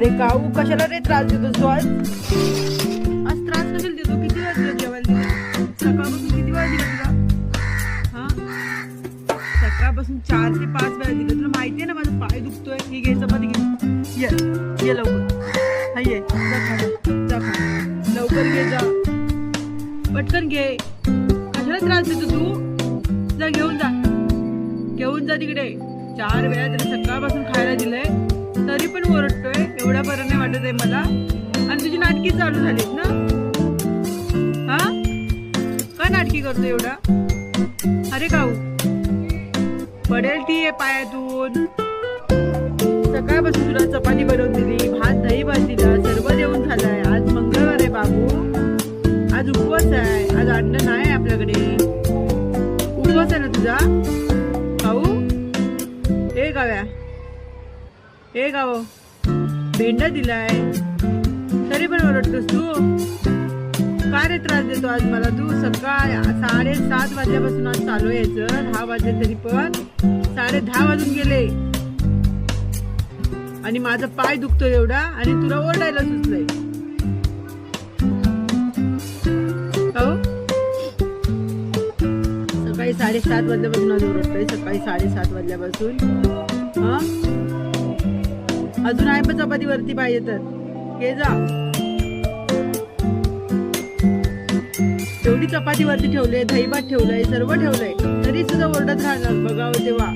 अरे काऊ कशाला रे त्रास देतोस तू आज? आज त्रास कशाला देतो? किती वेळा तुला जेवायला दिलं? सकाळपासून किती वेळा दिलं तुला? हा, सकाळपासून 4 ते 5 वेळा दिलं. तुला माहितीये ना माझा पाय दुखतोय. ही घे चपाती घे. ये लवकर. हा ये जा खा. लवकर घे जा. पटकन घे. कशाला त्रास देतो तू? जा घेऊन जा तिकडे. 4 वेळा त्याला सकाळपासून खायला दिलंय तरी पण ओरडतोय. एवढा बरं नाही वाटत आहे मला. आणि तुझी नाटकी चालू झालीत ना? हा, का नाटकी करतो एवढा? अरे काऊ पडेल ती आहे पायातून. सकाळपासून तुला चपाती बनवून दिली, भात दही भात दिला, सर्व जेवण झालंय. आज मंगळवार आहे बाबू, आज उपवास आहे. आज अन्न नाही आपल्याकडे. उपवास आहे ना तुझा काऊ? ए गाव भेंडा दिलाय तरी पण ओरडतोस तू. काय रे त्रास देतो आज मला तू? सकाळ 7:30 वाजल्यापासून आज चालू यायचं. 10 वाजले तरी पण 10:30 वाजून गेले आणि माझा पाय दुखतो एवढा आणि तुला ओरडायला सुचलंय. सकाळी 7:30 वाजल्यापासून आज ओरडतोय. सकाळी 7:30 वाजल्यापासून. हा, अजून आहे पण चपाती वरती पाहिजे तर घे जा. एवढी चपाती वरती ठेवले, दही भात ठेवलंय, सर्व ठेवलंय तरी सुद्धा ओरडत राहणार. बघावं तेव्हा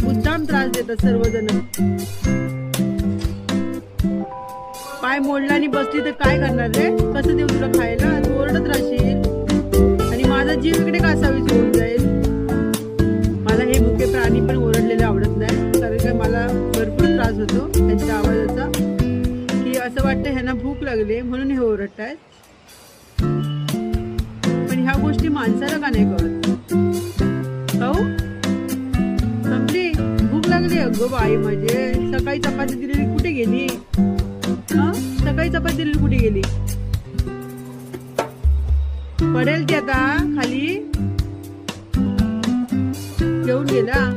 मुद्दाम त्रास देतात सर्वजण. पाय मोडला आणि बसली तर काय करणार रे? कसं देऊ तुला खायला? तू ओरडत राहशील आणि माझा जीव इकडे कासावीस होऊन जाईल. मला हे मुके प्राणी पण ओरडलेले आवडत नाही. कारण काय मला भरपूर त्रास होतो त्यांच्या आवाजाचा. की असं वाटतं ह्यांना भूक लागली म्हणून हे ओरडतायत. पण ह्या गोष्टी माणसाला का नाही कळत? हो, संपली भूक लागली. अगं बाई म्हणजे सकाळी चपाती दिलेली कुठे गेली? हा, सकाळी चपाती दिलेली कुठे गेली? पडेल ती आता खाली. घेऊन गेला.